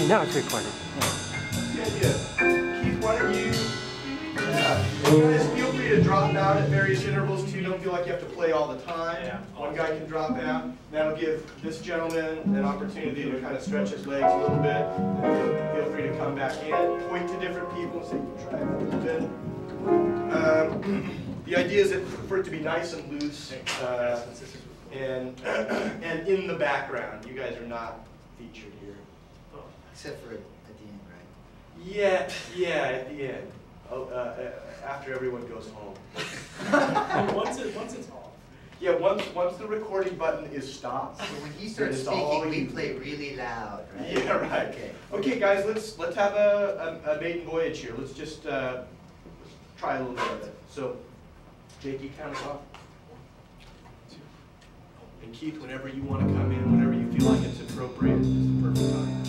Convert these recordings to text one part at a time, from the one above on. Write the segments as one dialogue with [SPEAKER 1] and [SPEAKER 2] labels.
[SPEAKER 1] Now it's recorded.
[SPEAKER 2] Good idea. Keith, why don't you guys feel free to drop out at various intervals too. Don't feel like you have to play all the time.
[SPEAKER 3] Yeah.
[SPEAKER 2] One guy can drop out. That'll give this gentleman an opportunity to kind of stretch his legs a little bit. And feel free to come back in, point to different people and say, try it a little bit. The idea is that for it to be nice and loose and in the background. You guys are not featured here.
[SPEAKER 4] Except for at the end, right?
[SPEAKER 2] Yeah, at the end. After everyone goes home.
[SPEAKER 3] once it's off.
[SPEAKER 2] Yeah, once the recording button is stopped.
[SPEAKER 4] So when he starts speaking, we play really loud, right?
[SPEAKER 2] Yeah, right.
[SPEAKER 4] Okay.
[SPEAKER 2] Okay, guys, let's have a maiden voyage here. Let's just try a little bit of it. So, Jake, you count us off. And Keith, whenever you want to come in, whenever you feel like it's appropriate, it's the perfect time.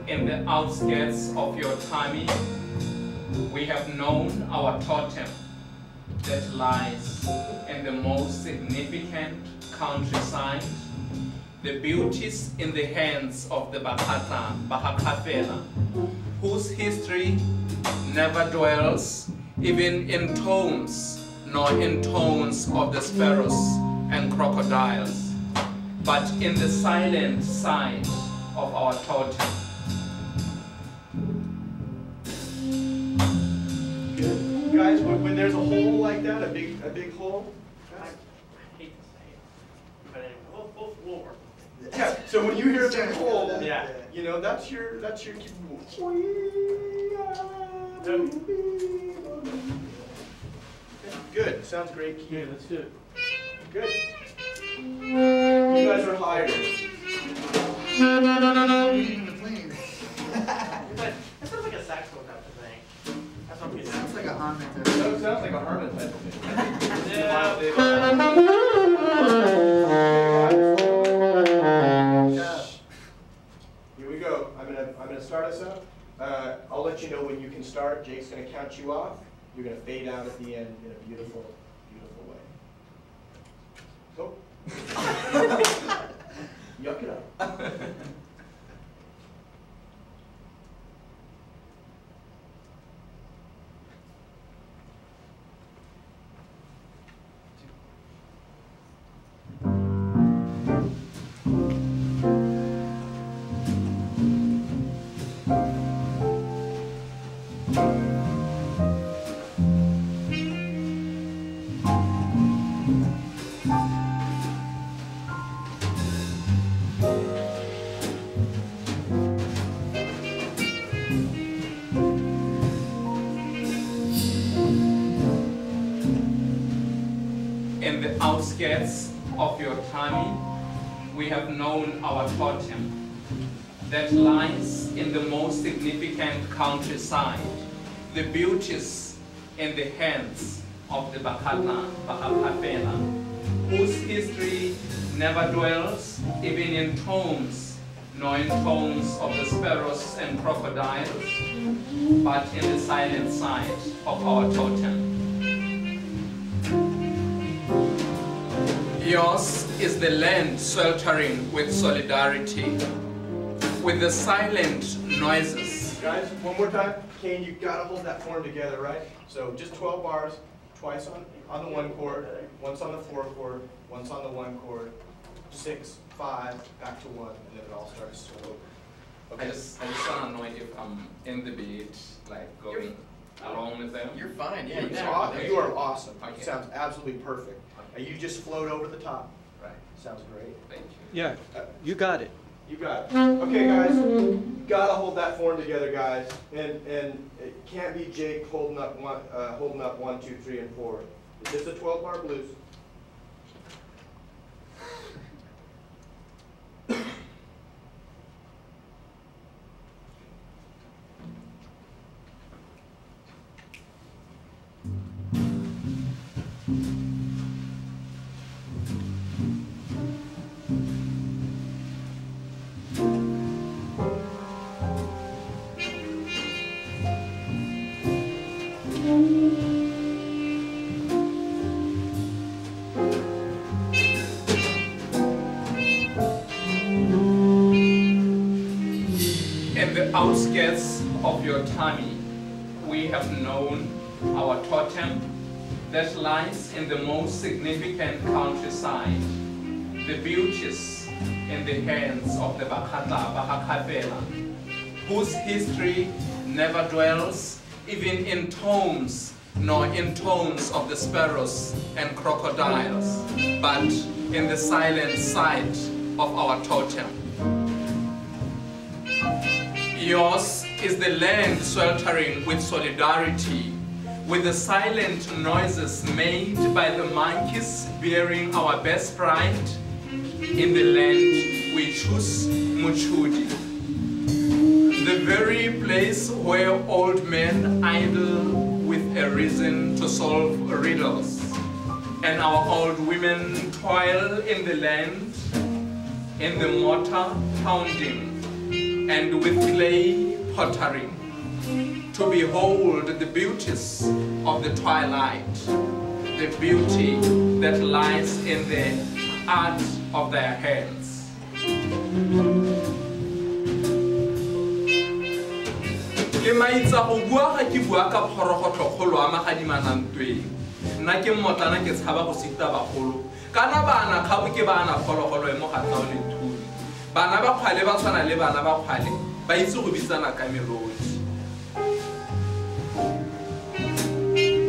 [SPEAKER 5] In the outskirts of your tummy, we have known our totem that lies in the most significant countryside, the beauties in the hands of the Phetlhe, whose history never dwells even in tombs nor in tones of the sparrows and crocodiles, but in the silent side of our totem.
[SPEAKER 2] Good. Guys, when there's a hole like that, a big hole.
[SPEAKER 3] I hate to say it, but anyway, we'll work.
[SPEAKER 2] Yeah. So when you hear a big hole,
[SPEAKER 3] Yeah.
[SPEAKER 2] you know that's your Good. Sounds great, Keith.
[SPEAKER 3] Yeah, let's do it.
[SPEAKER 2] Good. You guys are hired.
[SPEAKER 4] Leaving the plane.
[SPEAKER 3] That sounds like a saxophone type of thing. That's what we do.
[SPEAKER 4] Sounds like a harmon.
[SPEAKER 2] That sounds like a Harmon type of thing.
[SPEAKER 3] Yeah.
[SPEAKER 2] Here we go. I'm gonna start us up. I'll let you know when you can start. Jake's gonna count you off. You're gonna fade out at the end in a beautiful, beautiful way. Go. Yuck it up.
[SPEAKER 5] In the outskirts of your tummy, we have known our totem that lies in the most significant countryside, the beauties in the hands of the Phetlhe, whose history never dwells even in tombs, nor in tones of the sparrows and crocodiles, but in the silent side of our totem. Yours is the land sweltering with solidarity, with the silent noises.
[SPEAKER 2] Guys, one more time. Kane, you gotta hold that form together, right? So just 12 bars, twice on the 1 chord, once on the 4 chord, once on the 1 chord, 6, 5, back to 1, and then it all starts slow.
[SPEAKER 5] I just want to know if I'm in the beat, like going along with them.
[SPEAKER 4] You're fine, yeah.
[SPEAKER 2] You are awesome.
[SPEAKER 5] Okay.
[SPEAKER 2] It sounds absolutely perfect. You just float over the top.
[SPEAKER 5] Right.
[SPEAKER 2] Sounds great.
[SPEAKER 5] Thank you.
[SPEAKER 1] Yeah, you got it.
[SPEAKER 2] You got it. Okay, guys, gotta hold that form together, guys. And it can't be Jake holding up 1, 2, 3, and 4. It's just a 12-bar blues.
[SPEAKER 5] outskirts of your tummy, we have known our totem that lies in the most significant countryside, the beauties in the hands of the Phetlhe, whose history never dwells even in tombs nor in tones of the sparrows and crocodiles, but in the silent sight of our totem. Yours is the land sweltering with solidarity, with the silent noises made by the monkeys bearing our best pride in the land we choose Muchudi, the very place where old men idle with a reason to solve riddles, and our old women toil in the land, in the mortar pounding, and with clay pottering, to behold the beauties of the twilight, the beauty that lies in the art of their hands. Ke maitsa go bua ga ke bua ka phorogotlo kgolo a magadimanantweng nna ke mmotlana ke tshaba go sita bagolo kana bana kgabo ke bana phologolo e mo gatlao le thuli bana ba kgwale ba tshwana le bana ba kgwale ba itse go bitsana ka melodi.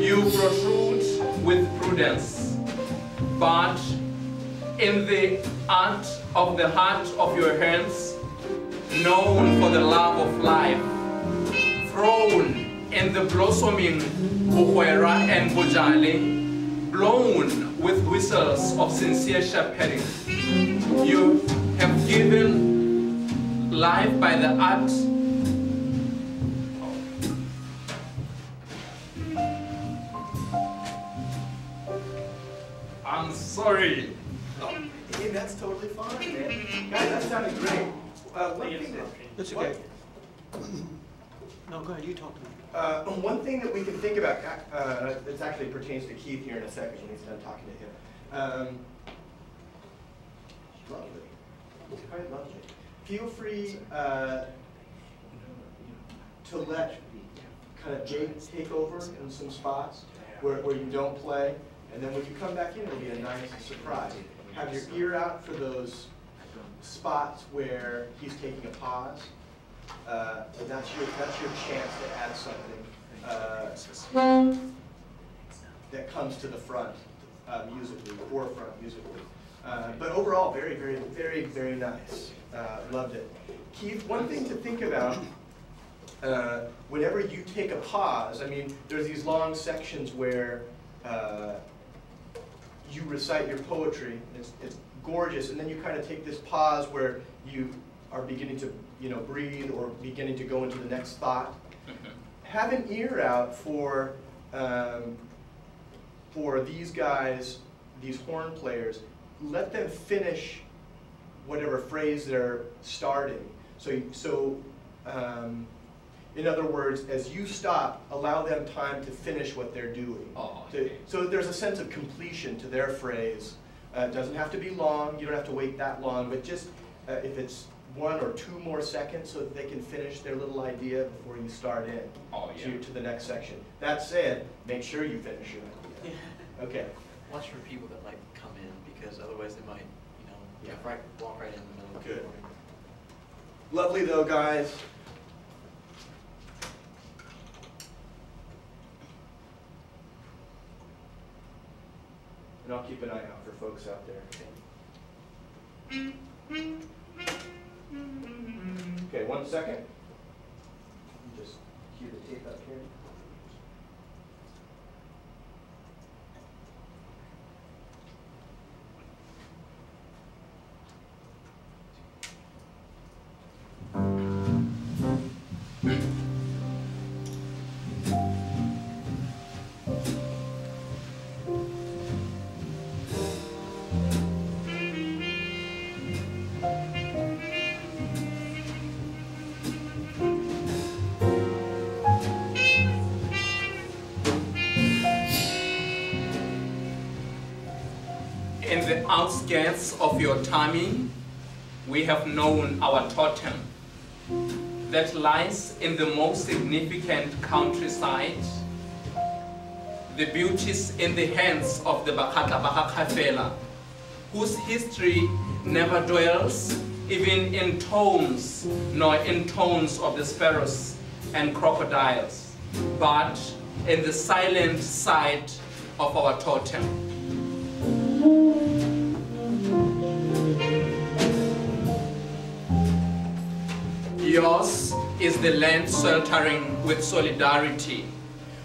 [SPEAKER 5] You protrude with prudence, but in the art of the heart of your hands, known for the love of life, thrown in the blossoming Buhuera and Bojale, blown with whistles of sincere shepherding. You have given life by the art I'm sorry.
[SPEAKER 2] Hey, that's totally fine, man. Guys, that sounded great.
[SPEAKER 1] That's okay. No, go ahead, you talk to me.
[SPEAKER 2] One thing that we can think about, this actually pertains to Keith here in a second when he's done talking to him. Lovely. It's quite lovely. Feel free to let kind of Jake take over in some spots where you don't play. And then when you come back in, it'll be a nice surprise. Have your ear out for those spots where he's taking a pause. And that's your chance to add something that comes to the front musically, forefront musically. But overall, very, very, very, very nice. Loved it. Keith, one thing to think about, whenever you take a pause, I mean, there's these long sections where you recite your poetry, it's gorgeous, and then you kind of take this pause where you are beginning to breathe or beginning to go into the next thought. Have an ear out for these guys, these horn players. Let them finish whatever phrase they're starting. So in other words, as you stop, allow them time to finish what they're doing.
[SPEAKER 5] Oh, okay.
[SPEAKER 2] So there's a sense of completion to their phrase. It doesn't have to be long. You don't have to wait that long, but just if it's 1 or 2 more seconds so that they can finish their little idea before you start in to the next section. That said, make sure you finish your idea. Okay.
[SPEAKER 1] Watch for people that might come in, because otherwise they might, walk right in the middle of the
[SPEAKER 2] Good.
[SPEAKER 1] recording.
[SPEAKER 2] Lovely though, guys. And I'll keep an eye out for folks out there. Okay, 1 second. Just cue the tape up here.
[SPEAKER 5] In the outskirts of your tummy, we have known our totem, that lies in the most significant countryside, the beauties in the hands of the Phetlhe, whose history never dwells even in tomes, nor in tones of the sparrows and crocodiles, but in the silent side of our totem. Yours is the land sweltering with solidarity,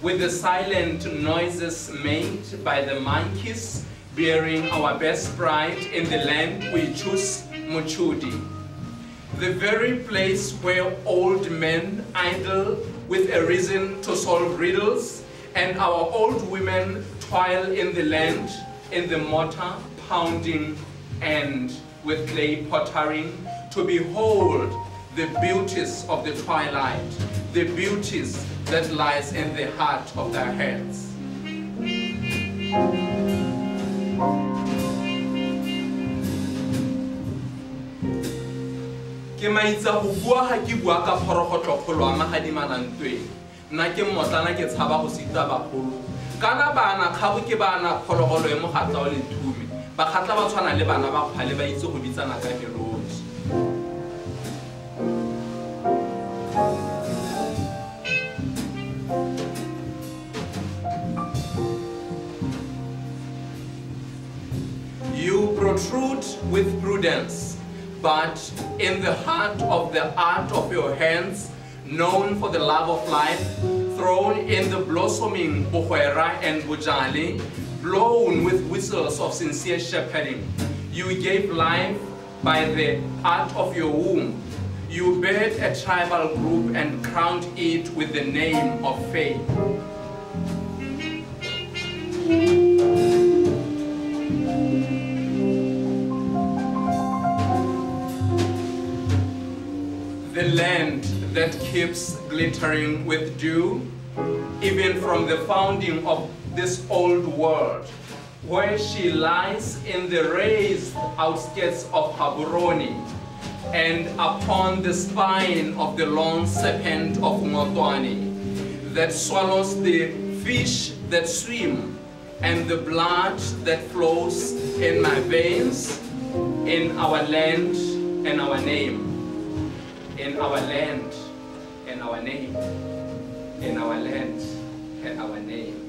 [SPEAKER 5] with the silent noises made by the monkeys bearing our best pride in the land we choose, Muchudi. The very place where old men idle with a reason to solve riddles, and our old women toil in the land, in the mortar pounding and with clay pottering, to behold the beauties of the twilight, the beauties that lies in the heart of their heads. Ke maitsa go bua ha ke bua ka phorogotlo kgolo a magadimana nna ke mmotlana ke tshaba go sita bagolo kana bana kgabo ke bana phologolo e mogatla o lethume bagatla ba tshwana le bana ba kgale ba itse go bitsana ka herodi. You protrude with prudence, but in the heart of the art of your hands, known for the love of life, thrown in the blossoming Bohuera and Bujali, blown with whistles of sincere shepherding. You gave life by the art of your womb. You bared a tribal group and crowned it with the name of faith. The land that keeps glittering with dew, even from the founding of this old world, where she lies in the raised outskirts of Haburoni, and upon the spine of the long serpent of Ngotwani, that swallows the fish that swim, and the blood that flows in my veins, in our land and our name. In our land and our name, in our land and our name.